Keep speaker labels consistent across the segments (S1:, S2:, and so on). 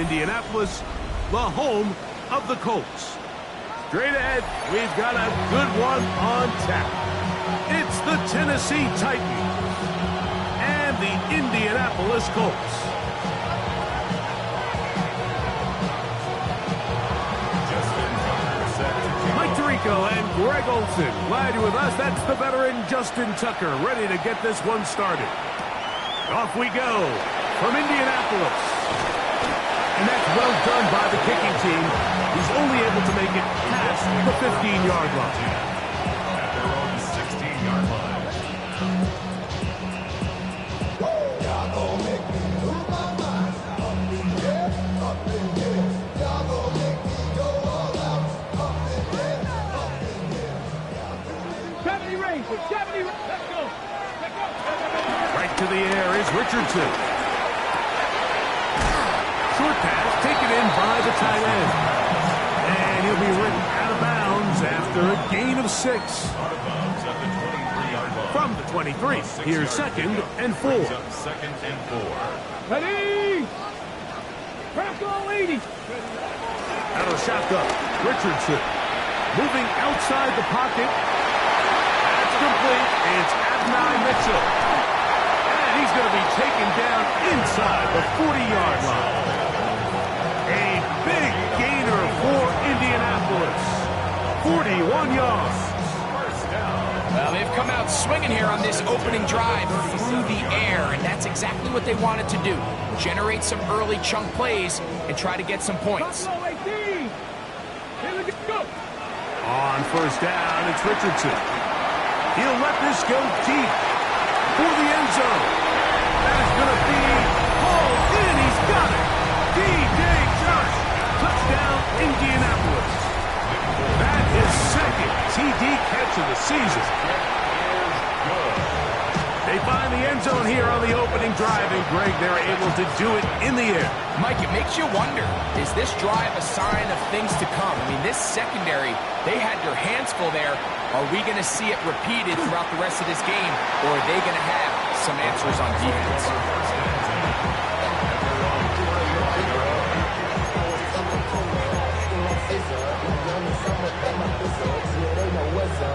S1: Indianapolis, the home of the Colts. Straight ahead, we've got a good one on tap. It's the Tennessee Titans and the Indianapolis Colts. Mike Tirico and Greg Olsen, glad you're with us. That's the veteran Justin Tucker, ready to get this one started. Off we go from Indianapolis. And that's well done by the kicking team. He's only able to make it past the 15-yard line.
S2: At their own 16-yard line. Y'all gon' make me lose my mind. Up in here, up in here. Y'all gon' make me go all out. Up in here, up in here.
S3: 70 Rangers, 70 Rangers. Let's go. Let's go.
S1: Right to the air is Richardson. Short pass taken in by the tight end. And he'll be written out of bounds after a gain of 6.
S2: Out of bounds at the 23-yard line.
S1: From the 23, here's 2nd and 4.
S2: Second and 4.
S3: Ready? Crack all 80.
S1: Out of shotgun, Richardson. Moving outside the pocket. That's complete. It's Adonai Mitchell. And he's going to be taken down inside the 40-yard line. A big gainer for Indianapolis. 41 yards.
S2: First down.
S4: Well, they've come out swinging here on this opening drive through the air, and that's exactly what they wanted to do. Generate some early chunk plays and try to get some points.
S3: Buffalo 18. Here we go.
S1: On first down, it's Richardson. He'll let this go deep for the end zone. That is going to be hauled in. He's got it. D.J. Josh. Touchdown, Indianapolis. That is second TD catch of the season. They find the end zone here on the opening drive, and Greg, they're able to do it in the air.
S4: Mike, it makes you wonder, is this drive a sign of things to come? I mean, this secondary, they had their hands full there. Are we going to see it repeated throughout the rest of this game, or are they going to have some answers on defense?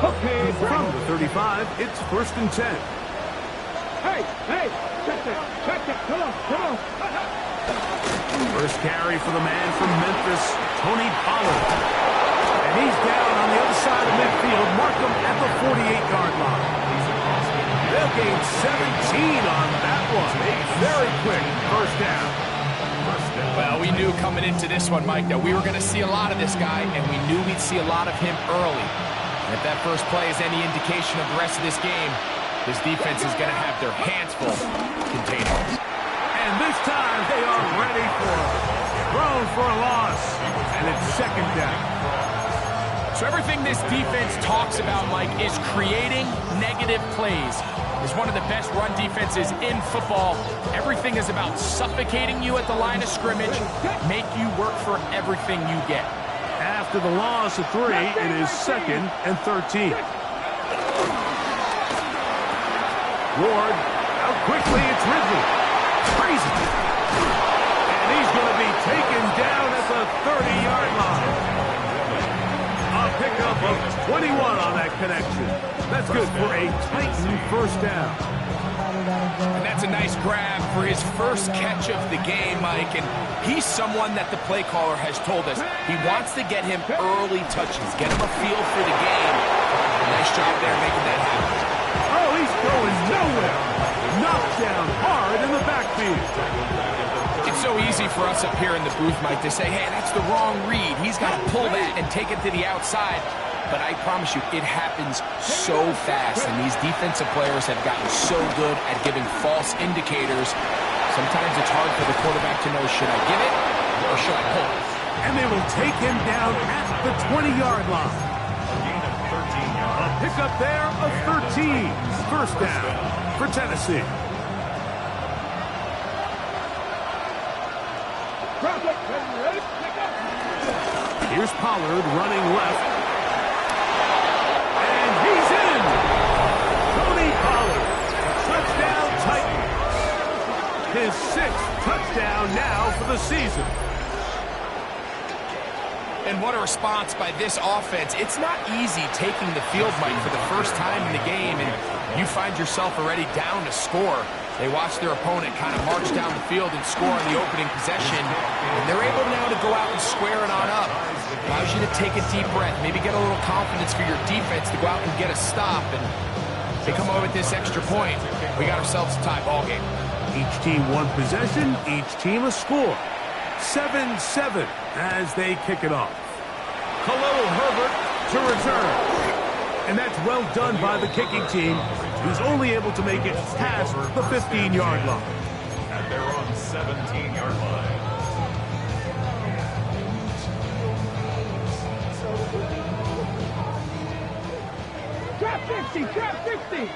S3: Okay,
S1: From the 35, it's 1st and 10.
S3: Hey, check that. Come on.
S1: First carry for the man from Memphis, Tony Pollard. And he's down on the other side of midfield. Mark him at the 48-yard line. They'll gain 17 on that one. A very quick first down.
S4: Well, we knew coming into this one, Mike, that we were going to see a lot of this guy, and we knew we'd see a lot of him early. And if that first play is any indication of the rest of this game, this defense is going to have their hands full containing it.
S1: And this time they are ready for it. Thrown for a loss. And it's 2nd down.
S4: So everything this defense talks about, Mike, is creating negative plays. It's one of the best run defenses in football. Everything is about suffocating you at the line of scrimmage, make you work for everything you get.
S1: After the loss of 3, it is 2nd and 13. Ward, out quickly, it's Ridley. Crazy. And he's going to be taken down at the 30-yard line. A pickup of 21 on that connection. That's good for a Titan first down.
S4: And that's a nice grab for his first catch of the game, Mike. And he's someone that the play caller has told us he wants to get him early touches, get him a feel for the game. Nice job there making that happen.
S1: Oh, he's going nowhere. Knocked down hard in the backfield.
S4: It's so easy for us up here in the booth, Mike, to say, hey, that's the wrong read. He's got to pull that and take it to the outside. But I promise you, it happens so fast. And these defensive players have gotten so good at giving false indicators. Sometimes it's hard for the quarterback to know, should I give it or should I pull it?
S1: And they will take him down at the 20-yard line. A pickup there of 13. First down for Tennessee. Here's Pollard running left. And he's in. Tony Pollard. Touchdown Titans. His 6th touchdown now for the season.
S4: And what a response by this offense. It's not easy taking the field, Mike, for the first time in the game, and you find yourself already down to score. They watch their opponent kind of march down the field and score on the opening possession, and they're able now to go out and square it on up. Allows you to take a deep breath, maybe get a little confidence for your defense to go out and get a stop, and they come over with this extra point. We got ourselves a tie ball game.
S1: Each team one possession, each team a score. 7-7 as they kick it off. Khalil Herbert to return. And that's well done by the kicking team, who's only able to make it past the 15-yard line.
S5: At their own 17-yard line.
S3: Trap 50, trap 50.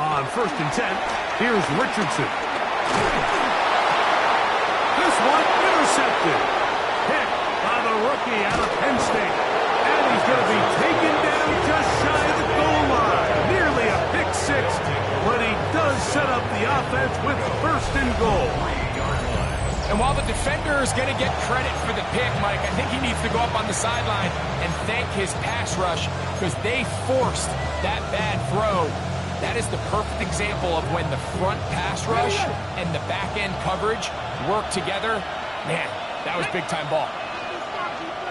S1: On 1st and 10, here's Richardson. This one intercepted. Hit by the rookie out of Penn State. And he's going to be taken down just shy of the goal line. Nearly a pick six, but he does set up the offense with 1st and goal.
S4: And while the defender is going to get credit for the pick, Mike, I think he needs to go up on the sideline and thank his pass rush because they forced that bad throw. That is the perfect example of when the front pass rush and the back-end coverage work together. Man, that was big-time ball.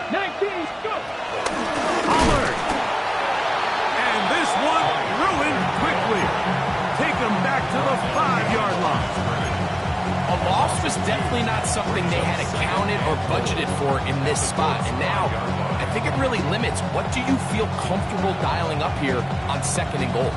S3: 19, go!
S1: Pollard. And this one ruined quickly. Take him back to the 5-yard line.
S4: A loss was definitely not something they had accounted or budgeted for in this spot. And now, I think it really limits what do you feel comfortable dialing up here on 2nd and goal.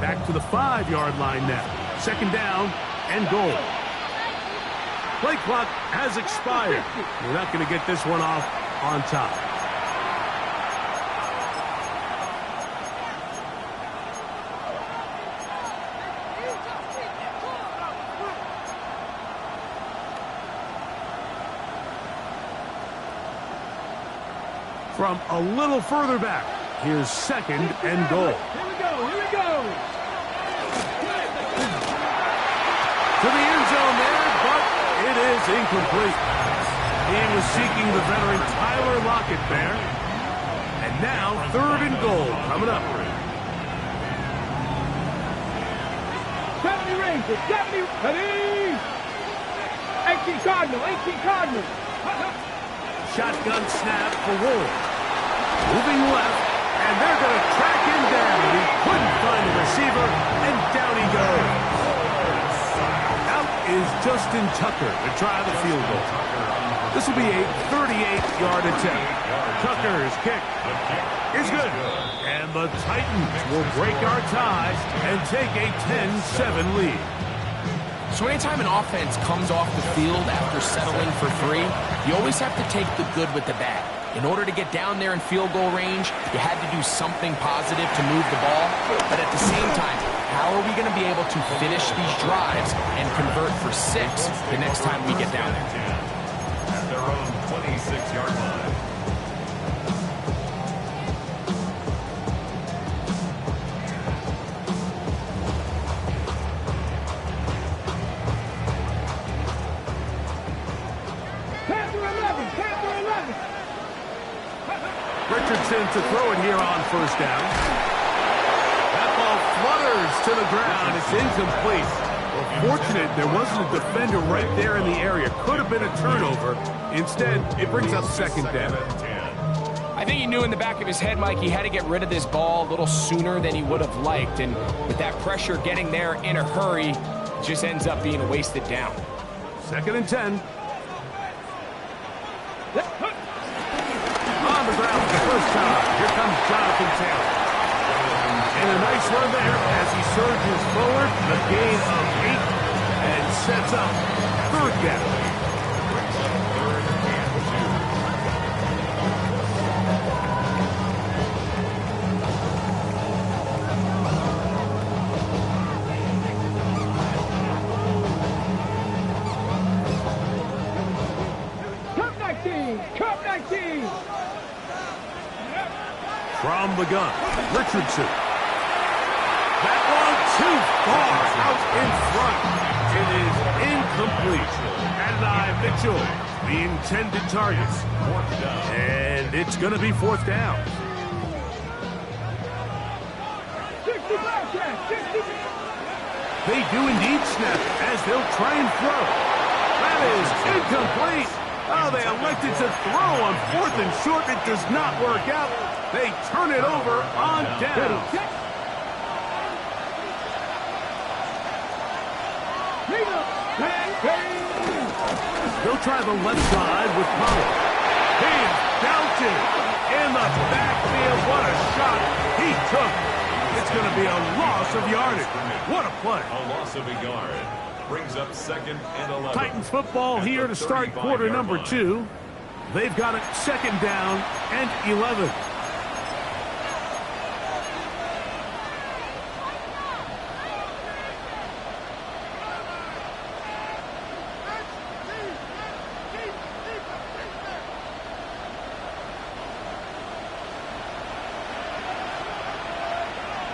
S1: Back to the 5-yard line now. 2nd down and goal. Play clock has expired. We're not going to get this one off on time. From a little further back, here's 2nd and goal.
S3: Here we go, here we go.
S1: To the end zone there, but it is incomplete. He was seeking the veteran Tyler Lockett there. And now 3rd and goal coming up.
S3: 70 Rangers, 70, ready! 18 Cardinal, 18 Cardinal.
S1: Shotgun snap for Ward. Moving left, and they're going to track him down. He couldn't find the receiver, and down he goes. Out is Justin Tucker to try the field goal. This will be a 38-yard attempt. Tucker's kick is good. And the Titans will break our tie and take a 10-7 lead.
S4: So anytime an offense comes off the field after settling for 3, you always have to take the good with the bad. In order to get down there in field goal range, you had to do something positive to move the ball. But at the same time, how are we going to be able to finish these drives and convert for 6 the next time we get down there?
S5: At their own 26-yard line.
S1: Richardson to throw it here on 1st down. That ball flutters to the ground. It's incomplete. Well, fortunate there wasn't a defender right there in the area. Could have been a turnover. Instead, it brings up 2nd down.
S4: I think he knew in the back of his head, Mike, he had to get rid of this ball a little sooner than he would have liked. And with that pressure getting there in a hurry, it just ends up being a wasted down.
S1: 2nd and 10. On the ground for the first time. Here comes Jonathan Taylor. And a nice run there as he surges forward. A gain of 8 and sets up 3rd down. From the gun, Richardson. That one too far out in front. It is incomplete. Adonai Mitchell, the intended target. And it's going to be fourth down.
S3: 65, 60.
S1: They do indeed snap as they'll try and throw. That is incomplete. Oh, they elected to throw on fourth and short. It does not work out. They turn it over on down. They'll try the left side with Pollard. He's bouncing in the backfield. What a shot he took. It's going to be a loss of yardage. What a play.
S5: A loss of a yard. Brings up 2nd and 11.
S1: Titans football here to start quarter number 2. They've got it 2nd down and 11.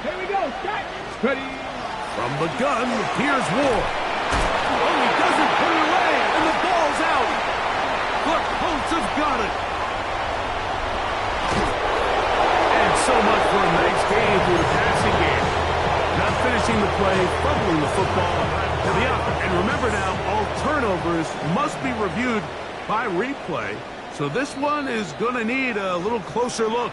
S3: Here we go. Ready.
S1: From the gun, here's Ward. Oh, he doesn't put it away, and the ball's out. The Colts have got it. And so much for a nice game through the passing game. Not finishing the play, fumbling the football to the up. And remember now, all turnovers must be reviewed by replay. So this one is going to need a little closer look.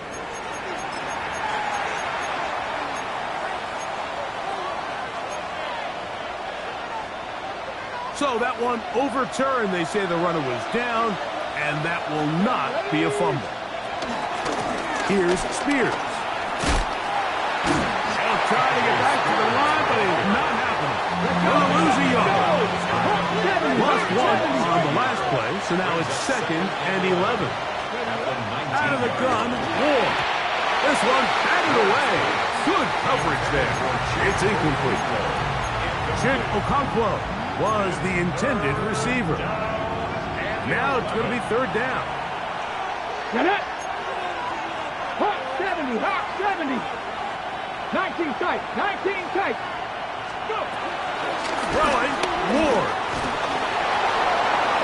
S1: So that one overturned. They say the runner was down, and that will not be a fumble. Here's Spears. He'll try to get back to the line, but it's not happening. Gonna lose a yard. Lost one on the last play, so now it's 2nd and 11. Out of the gun, Ward. This one batted away. Good coverage there. It's incomplete. Chin Okonkwo was the intended receiver. Now it's going to be 3rd down.
S3: Get it. Hot 70, hot 70. 19 tight, 19 tight. Go.
S1: Throwing, Ward.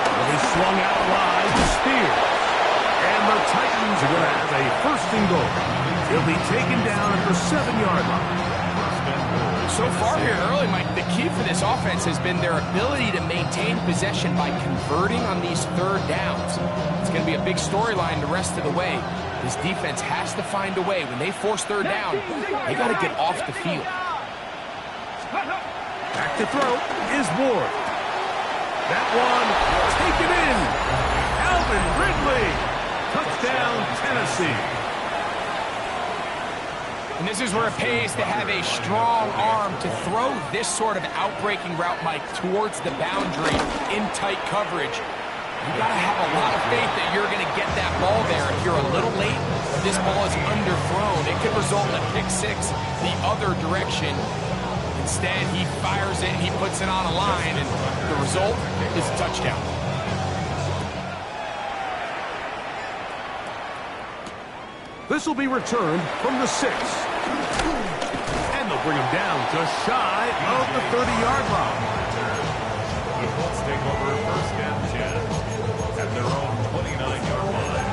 S1: Well, he swung out wide to Spears. And the Titans are going to have a 1st and goal. He'll be taken down at the 7-yard line.
S4: So far here early, Mike, the key for this offense has been their ability to maintain possession by converting on these 3rd downs. It's going to be a big storyline the rest of the way. This defense has to find a way. When they force 3rd down, they got to get off the field.
S1: Back to throw is Ward. That one taken in. Alvin Ridley. Touchdown, Tennessee.
S4: And this is where it pays to have a strong arm to throw this sort of outbreaking route, Mike, towards the boundary in tight coverage. You got to have a lot of faith that you're going to get that ball there. If you're a little late, this ball is underthrown. It could result in a pick 6 the other direction. Instead, he fires it, he puts it on a line, and the result is a touchdown.
S1: This will be returned from the 6. And they'll bring him down just shy of the 30-yard line.
S5: The Colts take over 1st and 10 at their own 29-yard line.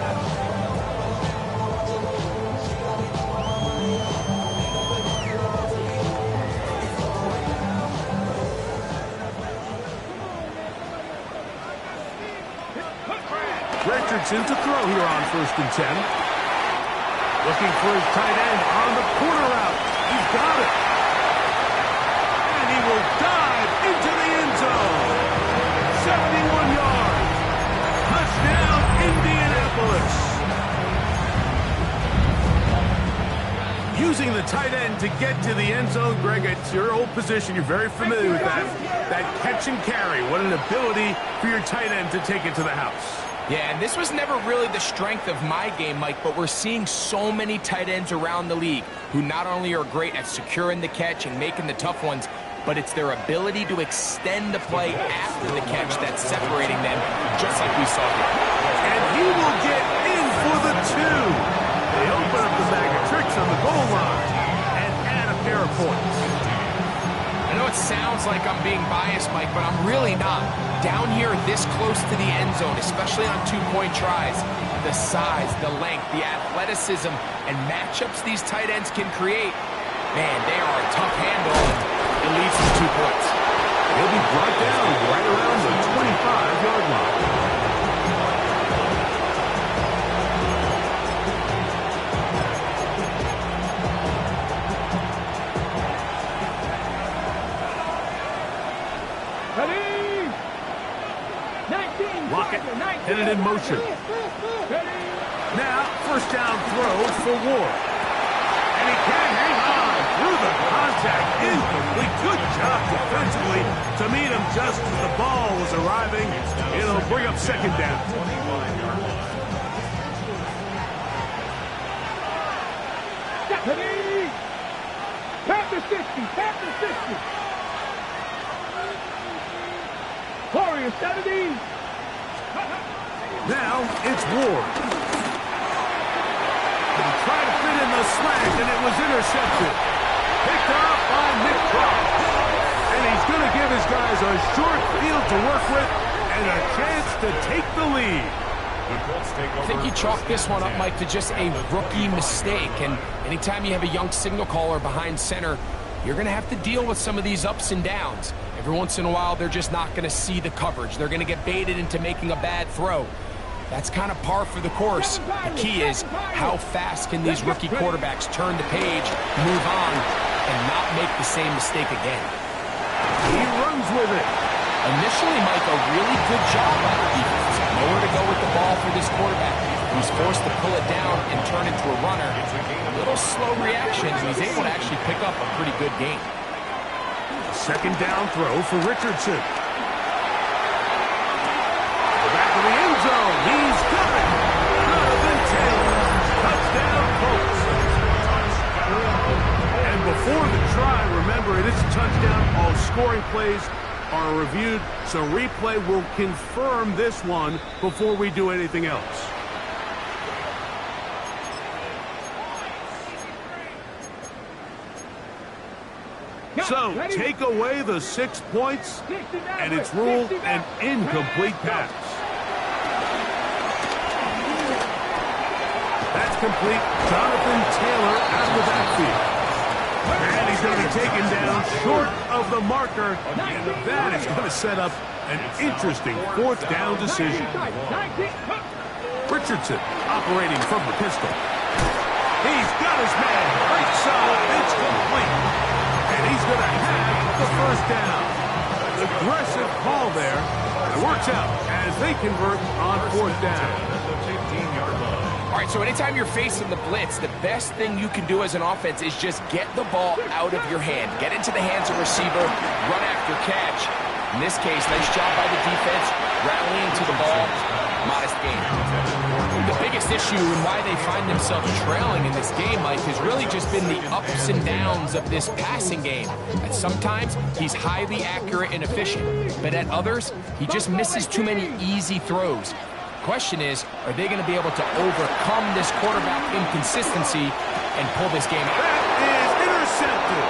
S1: Richardson to throw here on 1st and 10. Looking for his tight end on the corner route. He's got it. And he will dive into the end zone. 71 yards. Touchdown, Indianapolis. Using the tight end to get to the end zone, Greg, it's your old position. You're very familiar with that. That catch and carry. What an ability for your tight end to take it to the house.
S4: Yeah, and this was never really the strength of my game, Mike, but we're seeing so many tight ends around the league who not only are great at securing the catch and making the tough ones, but it's their ability to extend the play after the catch that's separating them, just like we saw here.
S1: And he will get in for the 2. They open up the bag of tricks. the goal line and add a pair of points.
S4: I know it sounds like I'm being biased, Mike, but I'm really not. Down here this close to the end zone, especially on two-point tries, the size, the length, the athleticism, and matchups these tight ends can create, man, they are a tough handle, and it leads to 2 points.
S1: He'll be brought down right around the 25-yard line. Lockett headed in motion. Now, first down throw for Ward. And he can hang on through the contact. Incomplete. Good job defensively to meet him just as the ball was arriving. It'll bring up second down.
S3: Tap the 60. Tap the 60. Warrior 70.
S1: Now it's Ward. He tried to fit in the slant, and it was intercepted. Picked up by Nick Cross. And he's going to give his guys a short field to work with and a chance to take the lead.
S4: I think you chalk this one up, Mike, to just a rookie mistake. And anytime you have a young signal caller behind center, you're going to have to deal with some of these ups and downs. Every once in a while, they're just not going to see the coverage. They're going to get baited into making a bad throw. That's kind of par for the course. The key is how fast can these rookie quarterbacks turn the page, move on, and not make the same mistake again.
S1: He runs with it.
S4: Initially, Mike, a really good job by the defense. Nowhere to go with the ball for this quarterback. He's forced to pull it down and turn into a runner. A little slow reaction, and he's able to actually pick up a pretty good game.
S1: Second down throw for Richardson. Back to the end zone. He's got it. Jonathan Taylor. Touchdown, Colts. And before the try, remember, it is a touchdown. All scoring plays are reviewed, so replay will confirm this one before we do anything else. So, take away the 6 points, and it's ruled an incomplete pass. That's complete. Jonathan Taylor out of the backfield. And he's going to be taken down short of the marker, and that is going to set up an interesting fourth down decision. Richardson operating from the pistol. He's got his man. Right side. It's complete. And he's going to have the first down. Aggressive call there. It works out as they convert on fourth down.
S4: All right, so anytime you're facing the blitz, the best thing you can do as an offense is just get the ball out of your hand. Get into the hands of receiver, run after catch. In this case, nice job by the defense, rallying to the ball. Modest game. The biggest issue and why they find themselves trailing in this game, Mike, has really just been the ups and downs of this passing game. At sometimes, he's highly accurate and efficient, but at others, he just misses too many easy throws. Question is, are they going to be able to overcome this quarterback inconsistency and pull this game out?
S1: That is intercepted.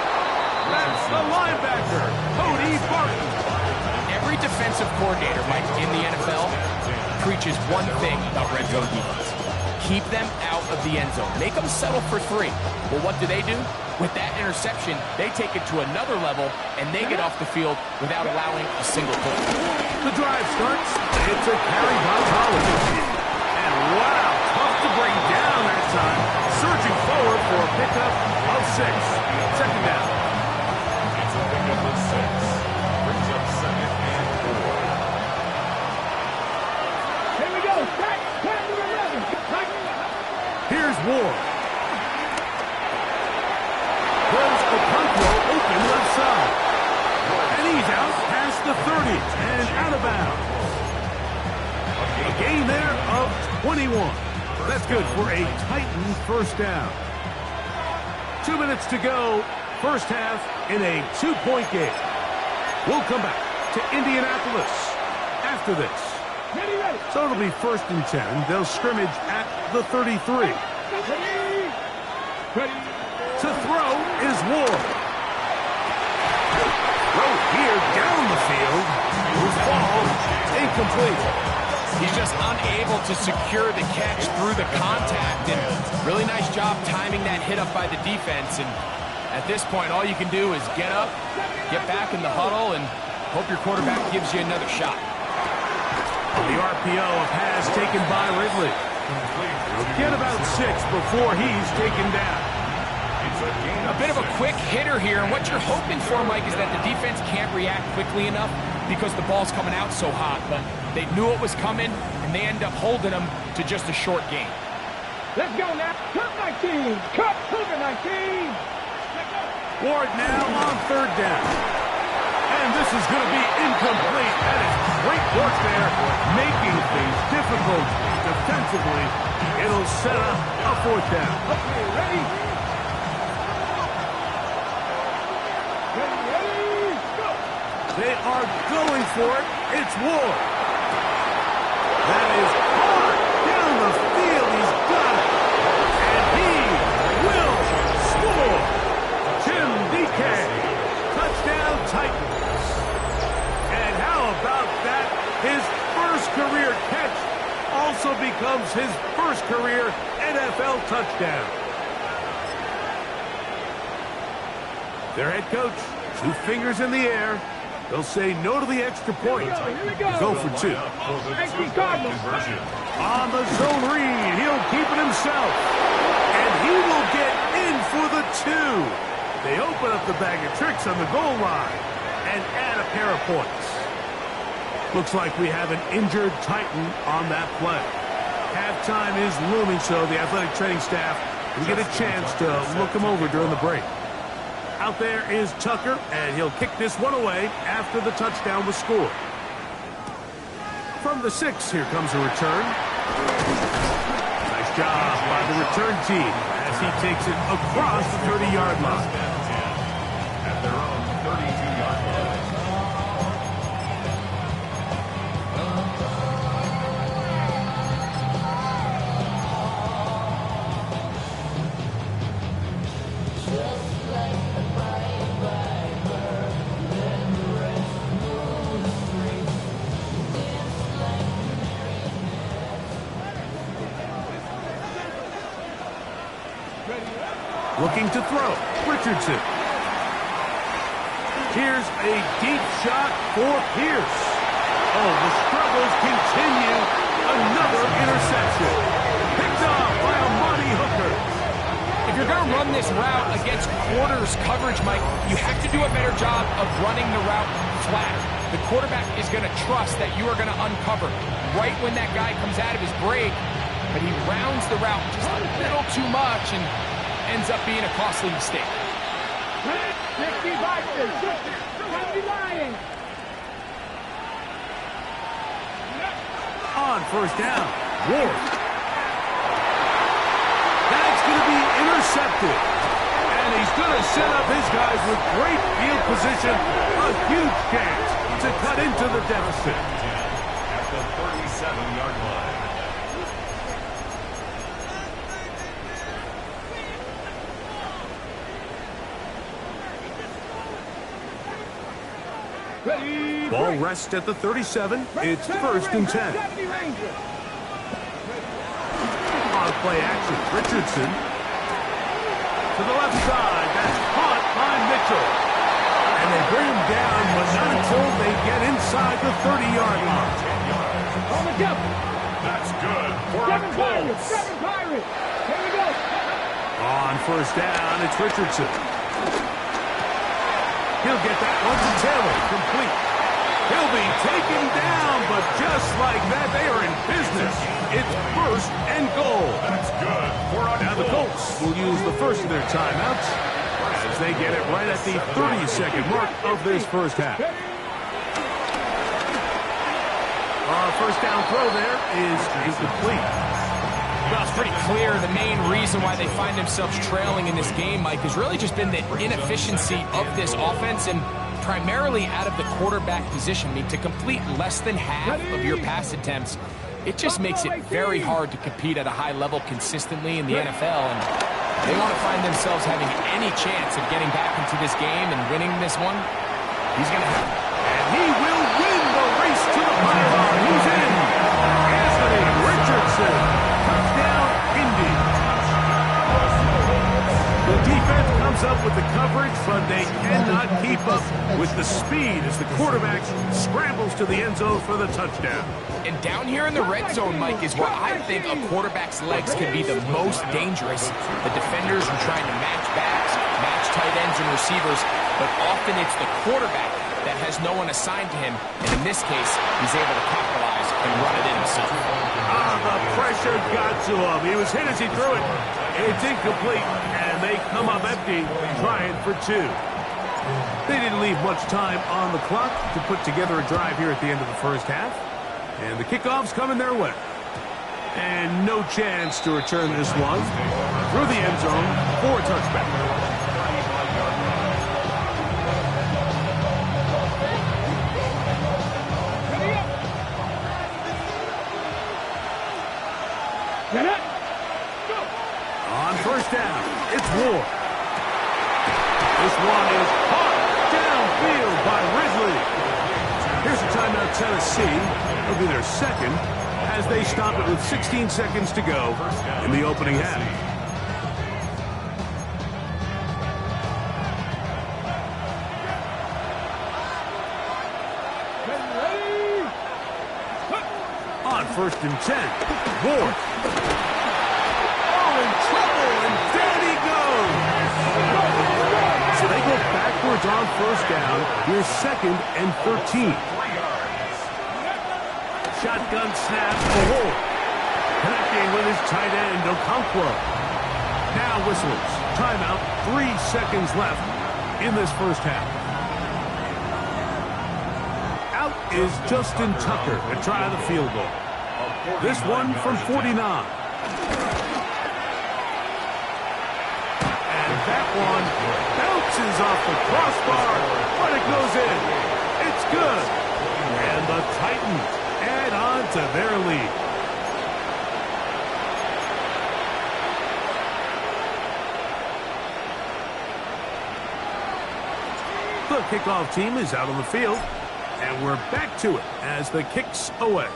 S1: That's the linebacker, Cody Barton.
S4: Every defensive coordinator, Mike, in the NFL preaches one thing about red zone defense. Keep them out of the end zone. Make them settle for 3. Well, what do? With that interception, they take it to another level, and they get off the field without allowing a single point.
S1: The drive starts. It's a carry by Hollis. And wow, tough to bring down that time. Surging forward for a pickup of 6. Second down.
S5: It's a pickup of 6. Brings up second and 4.
S3: Here we go. Back to 11.
S1: Here's Ward. There's a punt roll open left side. And he's out past the 30 and out of bounds. A gain there of 21. That's good for a Titan first down. 2 minutes to go. First half in a 2-point game. We'll come back to Indianapolis after this. So it'll be 1st and 10. They'll scrimmage at the 33.
S3: Ready.
S1: To throw is Ward. Throw here down the field. Will fall. Incomplete.
S4: He's just unable to secure the catch through the contact, and really nice job timing that hit up by the defense. And at this point, all you can do is get up, get back in the huddle, and hope your quarterback gives you another shot.
S1: The RPO, a pass taken by Ridley. He'll get about 6 before he's taken down.
S4: A bit of a quick hitter here, and what you're hoping for, Mike, is that the defense can't react quickly enough because the ball's coming out so hot. But they knew it was coming, and they end up holding them to just a short game.
S3: Let's go now. Cut 19. Cut Cougar 19.
S1: Ward now on 3rd down. And this is going to be incomplete. That is great work there, making things difficult defensively. It'll set up a 4th down.
S3: Okay, ready? Ready, go!
S1: They are going for it. It's Ward. That is hard down the field. He's got it. And he will score. Tim DK. Touchdown Titans. And how about that? His first career catch also becomes his first career NFL touchdown. Their head coach, 2 fingers in the air. They'll say no to the extra point. Go for 2. On the zone read, he'll keep it himself. And he will get in for the 2. They open up the bag of tricks on the goal line and add a pair of points. Looks like we have an injured Titan on that play. Halftime is looming, so the athletic training staff will get a chance to look him over during the break. Out there is Tucker, and he'll kick this one away after the touchdown was scored. From the 6, here comes a return. Nice job by the return team as he takes it across the 30-yard line.
S5: At their own 32-yard line.
S1: Looking to throw. Richardson. Here's a deep shot for Pierce. Oh, the struggles continue. Another interception. Picked off by Amani Hooker.
S4: If you're going to run this route against quarters coverage, Mike, you have to do a better job of running the route flat. The quarterback is going to trust that you are going to uncover right when that guy comes out of his break, but he rounds the route just a little too much and ends up being a costly mistake.
S3: 50 boxes. 20 lying.
S1: On 1st down. Ward. That's going to be intercepted. And he's going to set up his guys with great field position. A huge chance to cut into the deficit.
S5: At the 37-yard line.
S3: Ready.
S1: Ball rests at the 37. It's 1st and 10. On play action, Richardson. To the left side. That's caught by Mitchell. And they bring him down, but not until they get inside the 30-yard line.
S3: On the jump.
S5: That's good for a
S3: 7 Pirates.
S5: close.
S3: 7 Pirates. Here we go.
S1: On 1st down, it's Richardson. He'll get that one to Taylor. Complete. He'll be taken down, but just like that, they are in business. It's 1st and goal.
S5: That's good for a
S1: Now the
S5: close.
S1: Colts will use the first of their timeouts as they get it right at the 30-second mark of this first half. 1st down throw there is incomplete.
S4: Well, it's pretty clear the main reason why they find themselves trailing in this game, Mike, has really just been the inefficiency of this offense and primarily out of the quarterback position. I mean, to complete less than half of your pass attempts, it just makes it very hard to compete at a high level consistently in the NFL. And They want to find themselves having any chance of getting back into this game and winning this one. He's going to have...
S1: And he will win the race to the pylon. He's in. Anthony Richardson. Touchdown, Indy. The defense comes up with the coverage, but they cannot keep up with the speed as the quarterback scrambles to the end zone for the touchdown.
S4: And down here in the red zone, Mike, is where I think a quarterback's legs can be the most dangerous. The defenders are trying to match backs, match tight ends and receivers, but often it's the quarterback that has no one assigned to him, and in this case, he's able to capitalize and run it in himself.
S1: The pressure got to him. He was hit as he threw it. It's incomplete, and they come up empty, trying for two. They didn't leave much time on the clock to put together a drive here at the end of the first half. And the kickoff's coming their way. And no chance to return this one through the end zone for a touchback. On first down, it's Ward. This one is caught downfield by Ridley. Here's a timeout, Tennessee. It'll be their second as they stop it with 16 seconds to go in the opening half. On first and 10, Ward. Oh, in trouble, and down he goes. So they go backwards on first down. Here's second and 13. Shotgun snap for Ward. Connecting with his tight end, Okonkwo. Now whistles. Timeout, 3 seconds left in this first half. Out is Justin Tucker to try the field goal. This one from 49. And that one bounces off the crossbar, but it goes in. It's good. And the Titans add on to their lead. The kickoff team is out on the field, and we're back to it as the kick's away.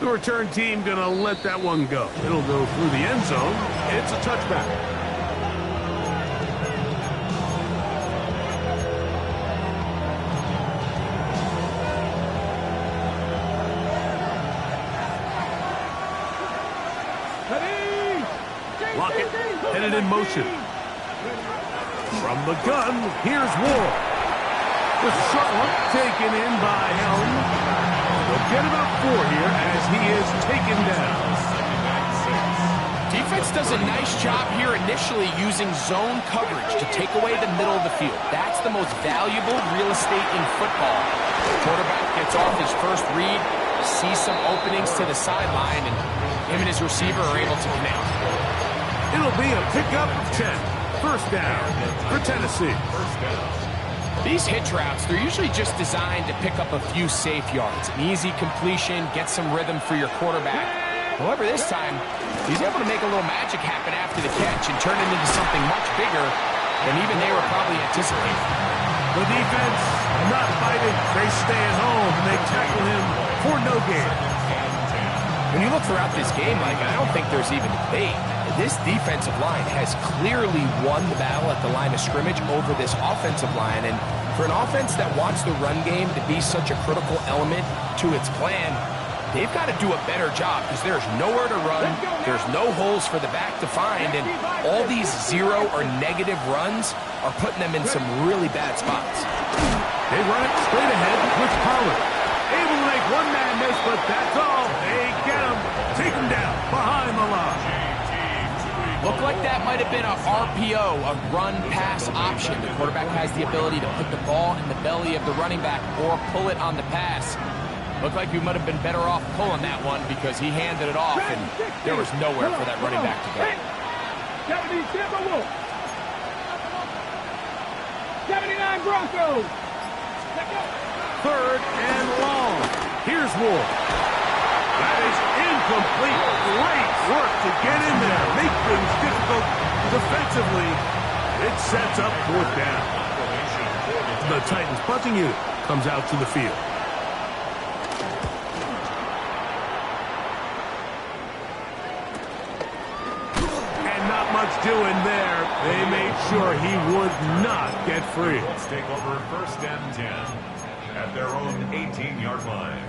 S1: The return team going to let that one go. It'll go through the end zone. It's a touchback. Lockett headed in motion. From the gun, here's Ward. The short one taken in by Helm. They'll get about 4 here as he is taken down.
S4: Defense does a nice job here initially using zone coverage to take away the middle of the field. That's the most valuable real estate in football. The quarterback gets off his first read, sees some openings to the sideline, and him and his receiver are able to connect.
S1: It'll be a pickup of 10. First down for Tennessee.
S4: These hitch routes, they're usually just designed to pick up a few safe yards. An easy completion, get some rhythm for your quarterback. However, this time, he's able to make a little magic happen after the catch and turn it into something much bigger than even they were probably anticipating.
S1: The defense not fighting. They stay at home and they tackle him for no gain.
S4: When you look throughout this game, Mike, I don't think there's even debate. This defensive line has clearly won the battle at the line of scrimmage over this offensive line. And for an offense that wants the run game to be such a critical element to its plan, they've got to do a better job because there's nowhere to run. There's no holes for the back to find. And all these zero or negative runs are putting them in some really bad spots.
S1: They run it straight ahead with Pollard. Able to make one man miss, but that's all. They get him. Take him down behind the line.
S4: Looked like that might have been a RPO, a run-pass option. The quarterback has the ability to put the ball in the belly of the running back or pull it on the pass. Looked like you might have been better off pulling that one because he handed it off, and there was nowhere for that running back to go.
S3: 79 Broncos.
S1: Third and long. Here's Ward. That is incomplete. Great work to get in there. Make things difficult defensively. It sets up fourth down. The Titans punting unit comes out to the field. And not much doing there. They made sure he would not get free.
S5: Let's take over first and 10 at their own 18-yard line.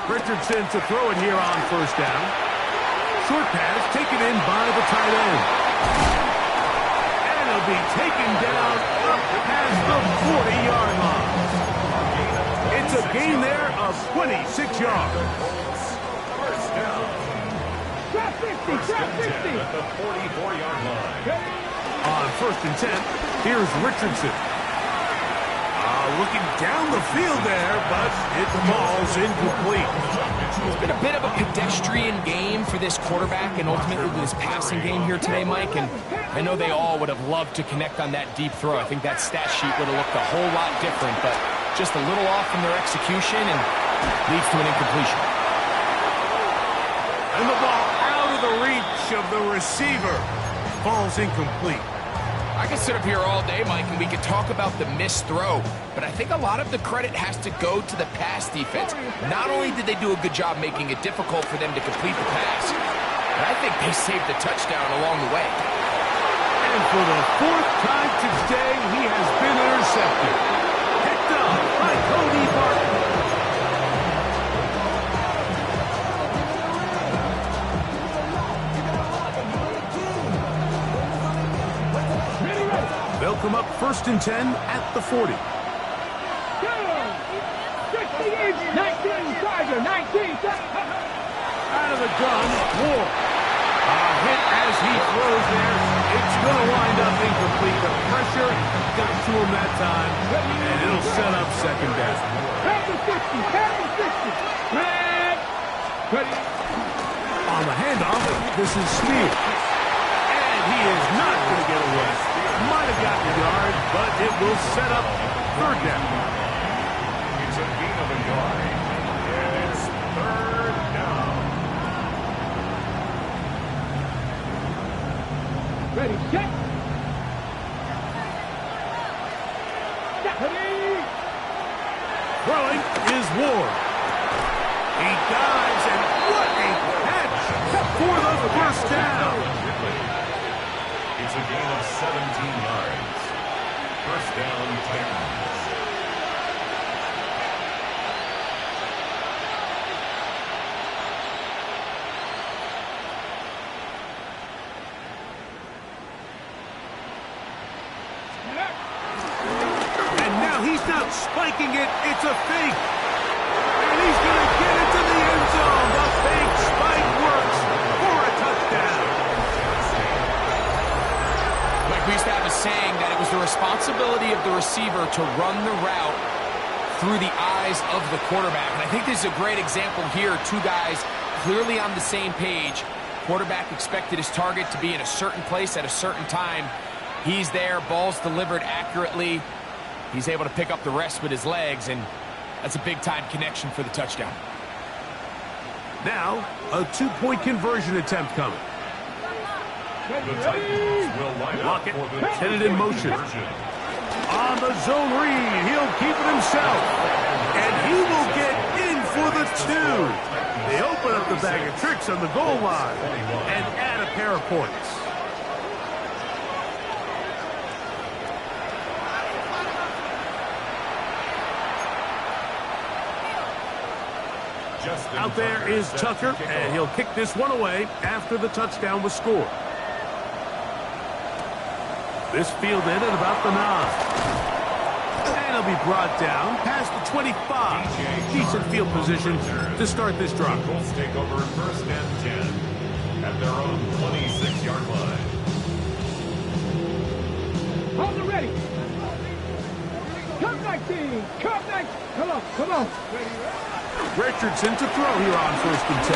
S1: Richardson to throw it here on first down. Short pass taken in by the tight end. And it'll be taken down up past the 40-yard line. It's a gain there of 26 yards.
S5: First down.
S3: Trap 50, trap 50.
S5: At the 44-yard line.
S1: On first and 10, here's Richardson. Looking down the field there, but it falls incomplete.
S4: It's been a bit of a pedestrian game for this quarterback and ultimately this passing game here today, Mike. And I know they all would have loved to connect on that deep throw. I think that stat sheet would have looked a whole lot different, but just a little off from their execution and leads to an incompletion.
S1: And the ball out of the reach of the receiver. Falls incomplete.
S4: I could sit up here all day, Mike, and we could talk about the missed throw, but I think a lot of the credit has to go to the pass defense. Not only did they do a good job making it difficult for them to complete the pass, but I think they saved the touchdown along the way.
S1: And for the fourth time today, he has been intercepted. Picked up by Cody Barton. They'll come up first and 10 at the 40.
S3: 19, Tiger, 19.
S1: Out of the gun, Ward. A hit as he throws there. It's going to wind up incomplete. The pressure got to him that time, and it'll set up second down.
S3: Have the 50, have the 50. Red. Ready.
S1: On the handoff, this is Snead. And he is not going to get away. Might have gotten a yard, but it will set up third down.
S5: It's a gain of a yard. And it's third down.
S3: Ready, set. Ready.
S1: Throwing is Ward. He dives, and what a catch for the first down.
S5: It's a gain of 17 yards. First down, Titans.
S1: And now he's not spiking it, it's a fake. And he's going to get it to the end zone. The fake spike works for a touchdown.
S4: Like we used to have a saying that it was the responsibility of the receiver to run the route through the eyes of the quarterback. And I think this is a great example here. Two guys clearly on the same page. Quarterback expected his target to be in a certain place at a certain time. He's there, ball's delivered accurately. He's able to pick up the rest with his legs, and that's a big-time connection for the touchdown.
S1: Now, a two-point conversion attempt coming.
S5: The Titans will line up
S1: Lockett
S5: for the
S1: headed in motion.
S5: conversion.
S1: On the zone read, he'll keep it himself. And he will get in for the two. They open up the bag of tricks on the goal line and add a pair of points. Out there is Tucker, and he'll kick this one away after the touchdown was scored. This fielded at about the 9. And he'll be brought down past the 25. Decent field position to start this drive.
S5: Colts take over first and 10 at their own 26-yard line.
S3: Hold it ready. Come 19. Come 19. Come on, come on.
S1: Richardson to throw here on first and 10.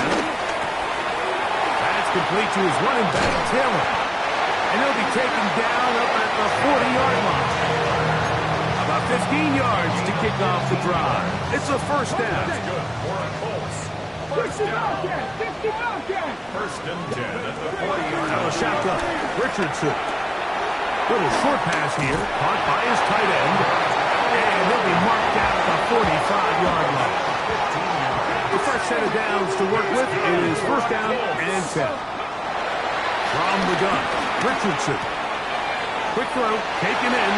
S1: That's complete to his running back, Taylor. And he'll be taken down up at the 40-yard line. About 15 yards to kick off the drive. It's a first down.
S5: Good for a Colts.
S3: 60 Bobcat, 60 Bobcat.
S5: First and 10 at the 40-yard
S1: Now a
S5: line.
S1: shotgun. Richardson. Little short pass here. Caught by his tight end. And he'll be marked down at the 45-yard line. The first set of downs to work with is first down and 10. From the gun, Richardson. Quick throw, taken in.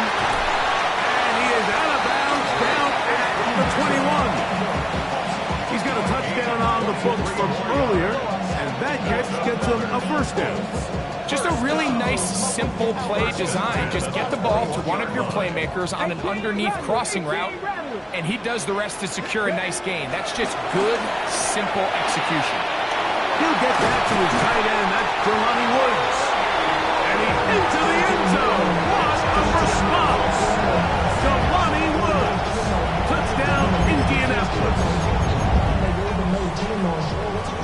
S1: And he is out of bounds down at the 21. He's got a touchdown on the books from earlier, and that catch gets him a first down.
S4: Just a really nice, simple play design. Just get the ball to one of your playmakers on an underneath crossing route, and he does the rest to secure a nice gain. That's just good, simple execution.
S1: He'll get that to his tight end. That's Jelani Woods. And he's into the end zone. What a response. Jelani Woods. Touchdown, Indianapolis.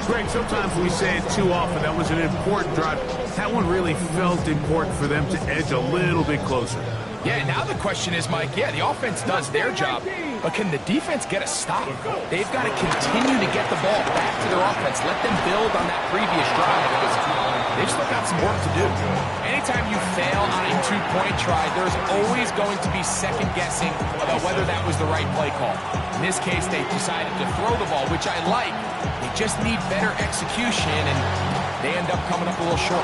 S1: Greg, sometimes we say it too often. That was an important drive. That one really felt important for them to edge a little bit closer.
S4: Yeah, now the question is, Mike, yeah, the offense does their job, but can the defense get a stop? They've got to continue to get the ball back to their offense. Let them build on that previous drive because they've still got some work to do. Anytime you fail on a two-point try, there's always going to be second guessing about whether that was the right play call. In this case, they decided to throw the ball, which I like. They just need better execution, and they end up coming up a little short.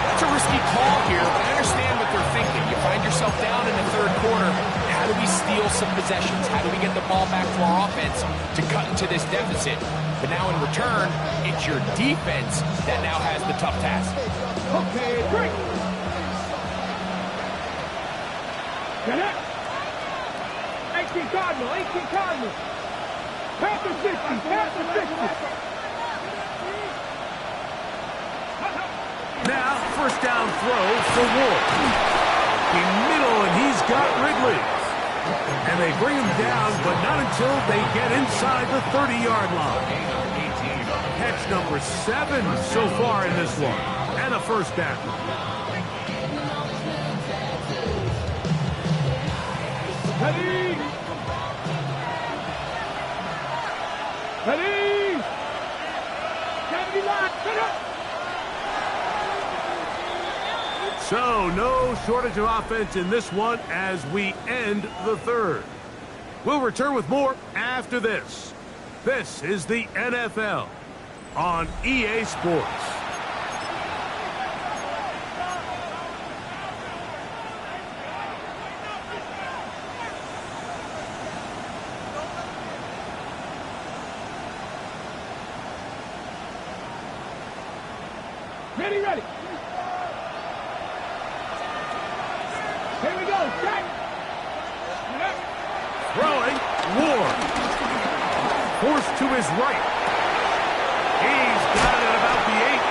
S4: That's a risky call here, but I understand what they're thinking. You find yourself down in the third quarter. How do we steal some possessions? How do we get the ball back to our offense to cut into this deficit? But now in return, it's your defense that now has the tough task.
S3: Okay, break. Get it. 18 Cardinal, 18 Cardinal. Past the 60, past the 60.
S1: Now, first down throw for Ward. In middle, and he's got Ridley. And they bring him down, but not until they get inside the 30-yard line. Catch number 7 so far in this one. And a first down.
S3: Ready. Ready. 70 line, set up.
S1: So, no shortage of offense in this one as we end the third. We'll return with more after this. This is the NFL on EA Sports.
S3: Ready, ready. Here we go, set.
S1: Throwing, Ward. Forced to his right. He's got it about the 8.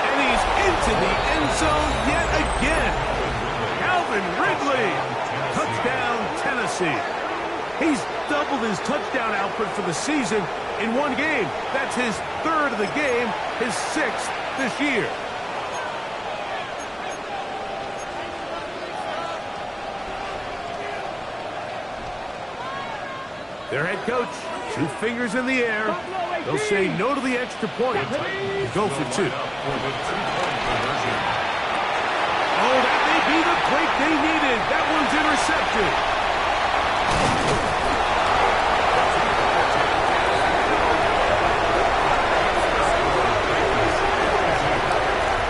S1: And he's into the end zone yet again. Calvin Ridley. Touchdown, Tennessee. He's doubled his touchdown output for the season in one game. That's his 3rd of the game, his 6th this year. Their head coach, 2 fingers in the air. They'll say no to the extra point. Go for 2. Oh, that may be the break they needed. That one's intercepted.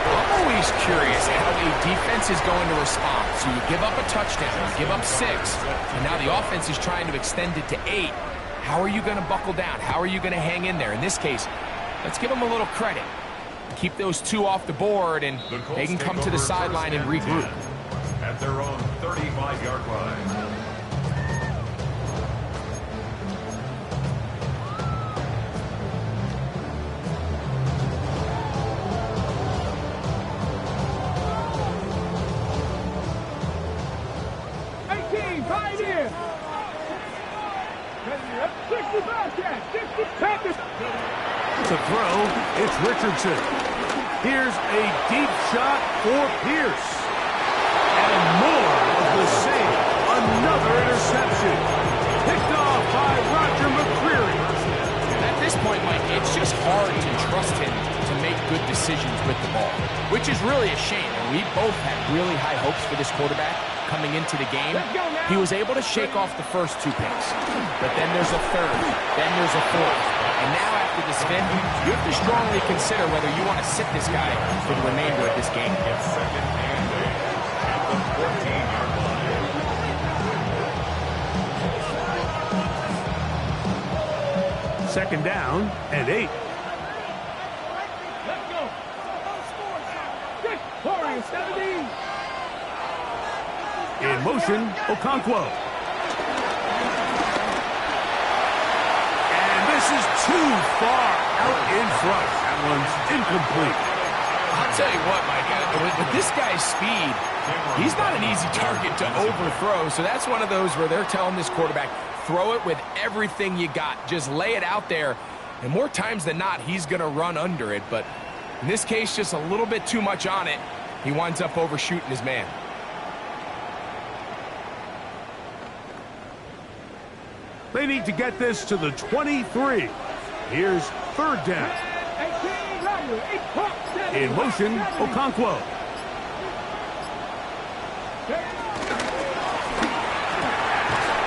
S4: I'm always curious how a defense is going to respond. So you give up a touchdown, you give up 6, and now the offense is trying to extend it to 8. How are you going to buckle down? How are you going to hang in there? In this case, let's give them a little credit. Keep those 2 off the board, and they can come to the sideline and regroup.
S5: At their own 35-yard line.
S3: Pioneer! 65 catch, 60 Panthers!
S1: To throw, it's Richardson. Here's a deep shot for Pierce. And more of the same. Another interception. Picked off by Roger McCreary.
S4: At this point, Mike, it's just hard to trust him to make good decisions with the ball, which is really a shame. And we both had really high hopes for this quarterback coming into the game. He was able to shake off the first 2 picks, but then there's a third, then there's a fourth. And now after this spin, you have to strongly consider whether you want to sit this guy for the remainder of this game.
S5: It's second and 8 at the 14-yard line.
S1: Second down and 8.
S3: Let's go. 17.
S1: In motion, Okonkwo. And this is too far out in front. That one's incomplete.
S4: I'll tell you what, Mike, with this guy's speed, he's not an easy target to overthrow. So that's one of those where they're telling this quarterback, throw it with everything you got. Just lay it out there. And more times than not, he's going to run under it. But in this case, just a little bit too much on it. He winds up overshooting his man.
S1: They need to get this to the 23. Here's third down. In motion, Okonkwo.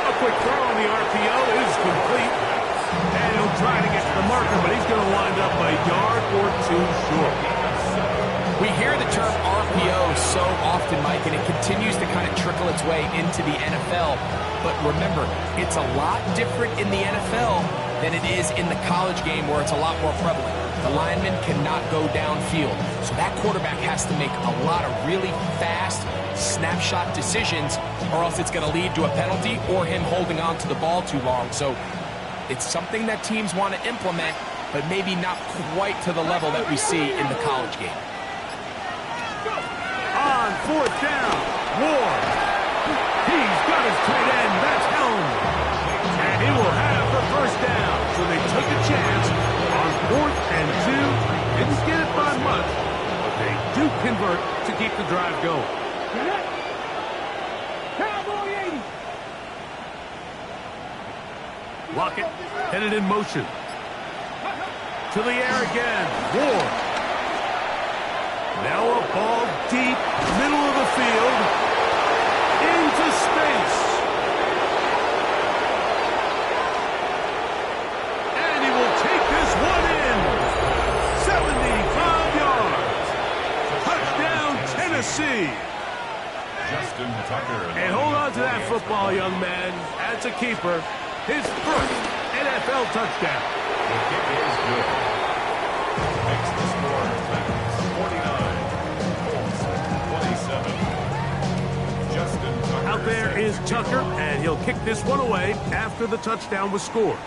S1: A quick throw on the RPO is complete. And he'll try to get to the marker, but he's going to wind up a yard or 2 short.
S4: We hear the term RPO so often, Mike, and it continues to kind of trickle its way into the NFL. But remember, it's a lot different in the NFL than it is in the college game where it's a lot more prevalent. The lineman cannot go downfield. So that quarterback has to make a lot of really fast snapshot decisions, or else it's going to lead to a penalty or him holding on to the ball too long. So it's something that teams want to implement, but maybe not quite to the level that we see in the college game.
S1: On fourth down, Ward. He's got his tight end. That's Helm. And he will have the first down. So they took a chance on 4th and 2. Didn't get it by much, but they do convert to keep the drive going.
S3: Cowboy 80.
S1: Lockett headed in motion. To the air again. Ward. Now a ball deep, middle of the field, into space. And he will take this one in. 75 yards. Touchdown, Tennessee.
S5: Justin Tucker.
S1: And hold on to that football, young man. That's a keeper. His first NFL touchdown.
S5: The kick is good. Makes the score 49. 27. Justin Tucker.
S1: Out there is Tucker, and he'll kick this one away after the touchdown was scored.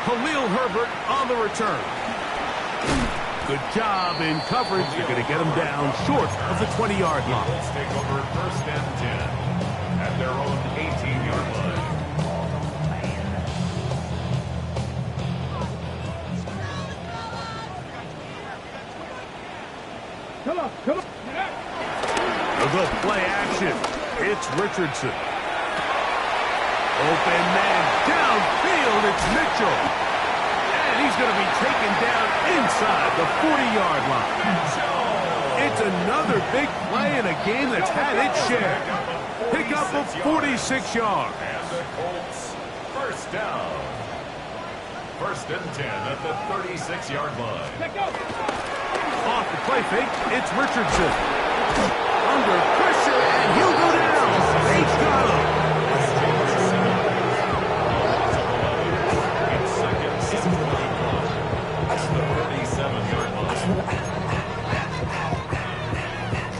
S1: Khalil Herbert on the return. Good job in coverage. They're going to get him down short of the 20-yard line.
S5: Let's take over first and 10 at their own 18-yard line.
S3: Come on.
S1: They'll go play action. It's Richardson. Open man downfield. It's Mitchell. And he's going to be taken down inside the 40-yard line. It's another big play in a game that's had its share. Pick up of 46 yards.
S5: And the Colts first down. First and 10 at the 36-yard line.
S1: Off the play fake, it's Richardson. Under pressure, and he'll go down. They got him.
S5: It's second and 21 at the 37-yard line.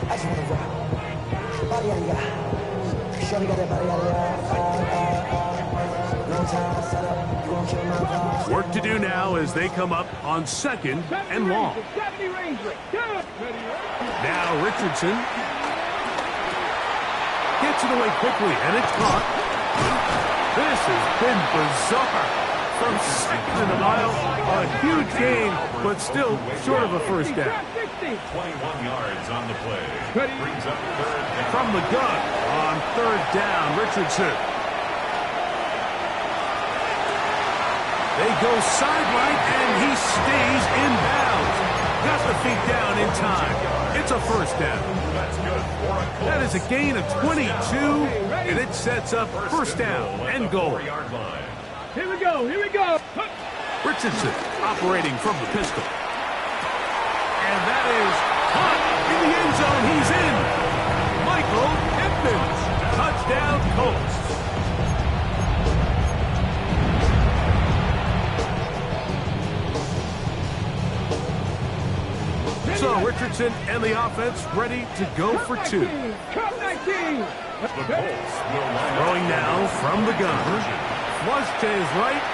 S6: I just want to rock. Body, Shorty got that body, long time set up. You won't kill my vibe.
S1: Work to do now as they come up on second and long.
S3: 70 Ranger.
S1: Now Richardson gets it away quickly, and it's caught. This has been bizarre. From second in the mile, a a huge gain, but still short of a first down.
S5: 21 yards on the play. Brings up third down.
S1: From the gun on third down, Richardson. They go sideline, and he stays in bounds. Got the feet down in time. It's a first down.
S5: That's good for a Colts.
S1: That is a gain of 22, and it sets up first down and goal.
S5: 4-yard line.
S3: Here we go, here we go.
S1: Richardson operating from the pistol. And that is caught in the end zone. He's in. Michael Pittman. Touchdown, Colts. So Richardson and the offense ready to go for two.
S3: Cup 19.
S5: The Colts will line up.
S1: Throwing now from the gun. Flush to his right.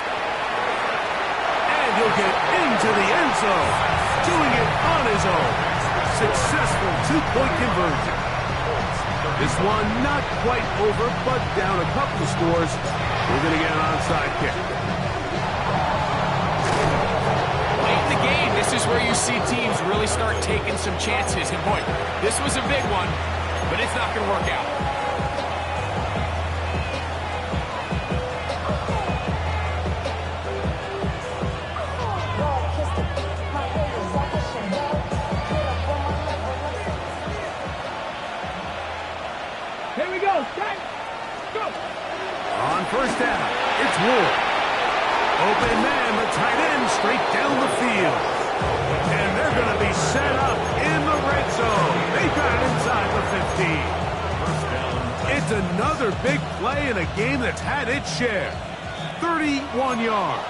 S1: And he'll get into the end zone. Doing it on his own. Successful two-point conversion. This one not quite over, but down a couple of scores. We're going to get an onside kick.
S4: Late in the game, this is where you see teams really start taking some chances. And boy, this was a big one, but it's not going to work out.
S3: Here we go, strike. Go.
S1: On first down, it's Ward. Open man, the tight end, straight down the field. And they're going to be set up in the red zone. They got it inside the 15. It's another big play in a game that's had its share. 31 yards.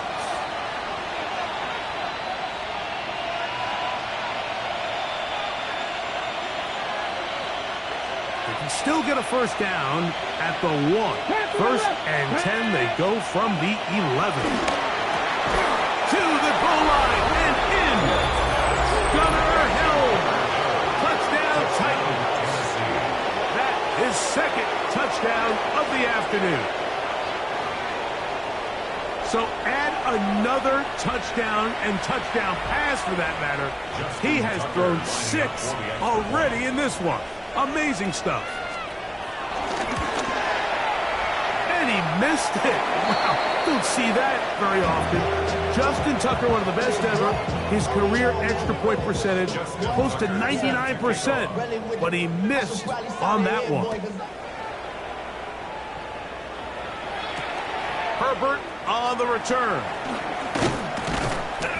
S1: They can still get a first down at the 1. First and 10, they go from the 11. To the goal line and in. Gunnar Hill. Touchdown Titans. That is second touchdown of the afternoon. So add another touchdown and touchdown pass for that matter. He has thrown 6 already in this one. Amazing stuff. And he missed it. Wow, don't see that very often. Justin Tucker, one of the best ever. His career extra point percentage, close to 99%. But he missed on that one. Herbert on the return.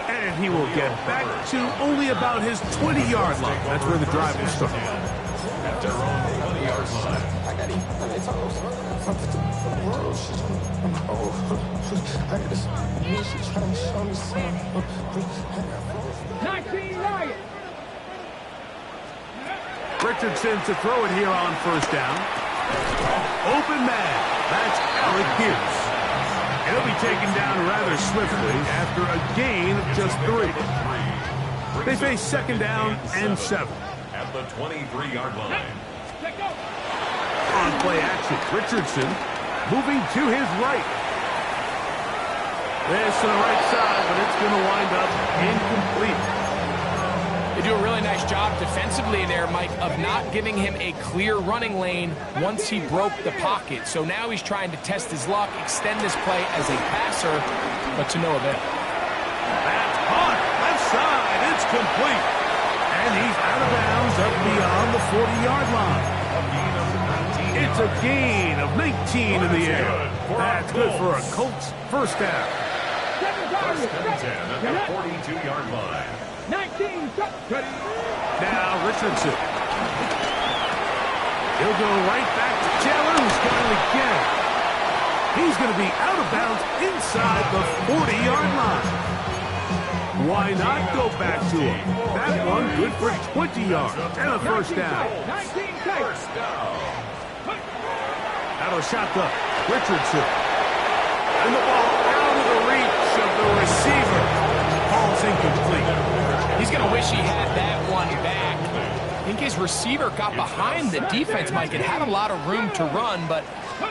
S1: And he will get back to only about his 20-yard line. That's where the drive will start.
S5: At their own 20-yard line.
S3: 19 Lions.
S1: Richardson to throw it here on first down. Open man. That's Alec Pierce. He'll be taken down rather swiftly after a gain of just 3. They face second down and 7.
S5: At the 23-yard line.
S1: On play action, Richardson moving to his right. This to the right side, but it's going to wind up incomplete.
S4: They do a really nice job defensively there, Mike, of not giving him a clear running lane once he broke the pocket. So now he's trying to test his luck, extend this play as a passer, but to no avail.
S1: That's caught. Left side. It's complete. And he's out of bounds up beyond the 40-yard line. It's a gain of 19 in the air. That's good for a Colts first down.
S5: First and 10 at the 42-yard line.
S3: 19,
S1: Now Richardson. He'll go right back to Taylor, who's got it again. He's going to be out of bounds inside the 40-yard line. Why not go back to him? That one good for 20 yards and a first down.
S3: 19
S5: First down.
S1: Out of shotgun, Richardson. And the ball out of the reach of the receiver. Ball's incomplete.
S4: He's going to wish he had that one back. I think his receiver got behind the defense, Mike, and had a lot of room to run, but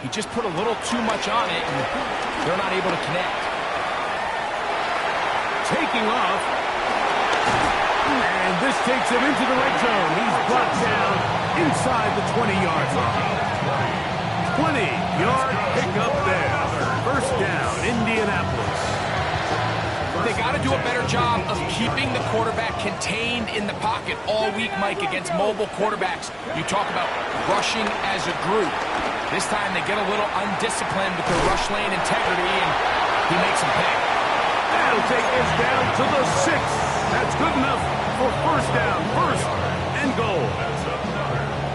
S4: he just put a little too much on it, and they're not able to connect.
S1: taking off. And this takes him into the red zone. He's brought down inside the 20-yard line. 20-yard pickup there. First down, Indianapolis.
S4: They got to do a better job of keeping the quarterback contained in the pocket all week, Mike, against mobile quarterbacks. You talk about rushing as a group. This time they get a little undisciplined with their rush lane integrity, and he makes them pay.
S1: That'll take this down to the 6. That's good enough for first down, first and goal.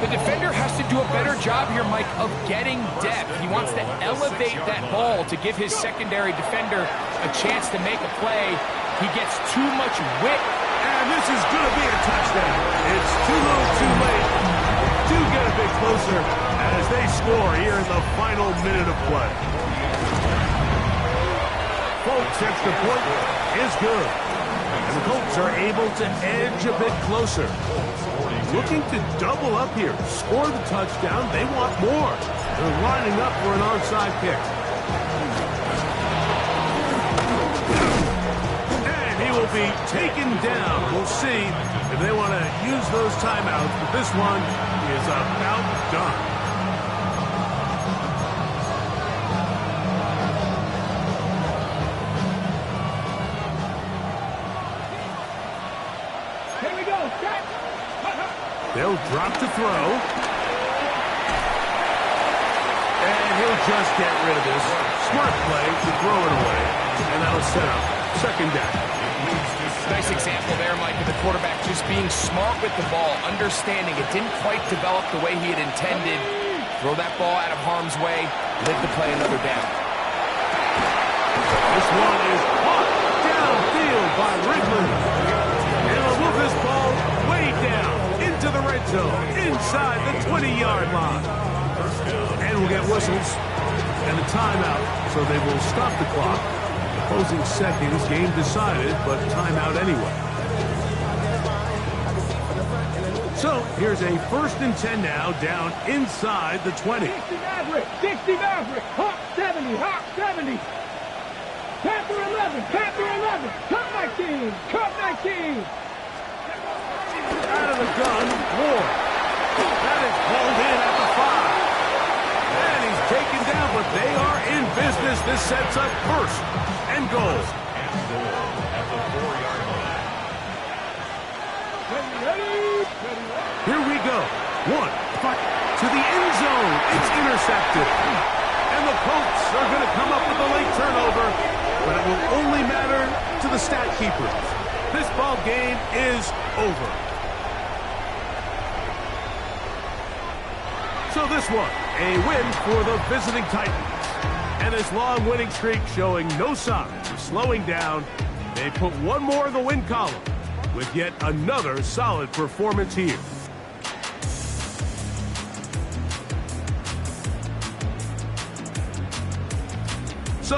S4: The defender has to do a better job here, Mike, of getting depth. He wants to elevate that ball to give his secondary defender a chance to make a play. He gets too much width.
S1: And this is going to be a touchdown. It's too little too late. Do get a bit closer as they score here in the final minute of play. Folks, extra point is good. And the Colts are able to edge a bit closer. Looking to double up here. Score the touchdown. They want more. They're lining up for an onside kick. And he will be taken down. We'll see if they want to use those timeouts. But this one is about done.
S3: Here we go. Set.
S1: They'll drop to throw. And he'll just get rid of this. Smart play to throw it away. And that'll set up second down.
S4: Nice example there, Mike, of the quarterback just being smart with the ball, understanding it didn't quite develop the way he had intended. Throw that ball out of harm's way, live to play another down.
S1: This one is caught downfield by Ridley. And he'll move this ball way down into the red zone, inside the 20-yard line. And we'll get whistles and a timeout, so they will stop the clock. Opposing seconds, game decided, but timeout anyway. So here's a 1st and 10 now, down inside the 20.
S3: 60 Maverick. 60 Maverick. Hawk 70. Hawk 70. Panther 11. Panther 11. Cut 19. Cut 19.
S1: Out of the gun, Ward. That is pulled in at the 5. And he's taken down, but they are in business. This sets up first and goal.
S5: At the 4-yard line.
S1: Here we go. 1, to the end zone. It's intercepted. And the Colts are going to come up with a late turnover, but it will only matter to the stat keepers. This ball game is over. So this one, a win for the visiting Titans. And his long winning streak showing no signs of slowing down. They put one more in the win column with yet another solid performance here.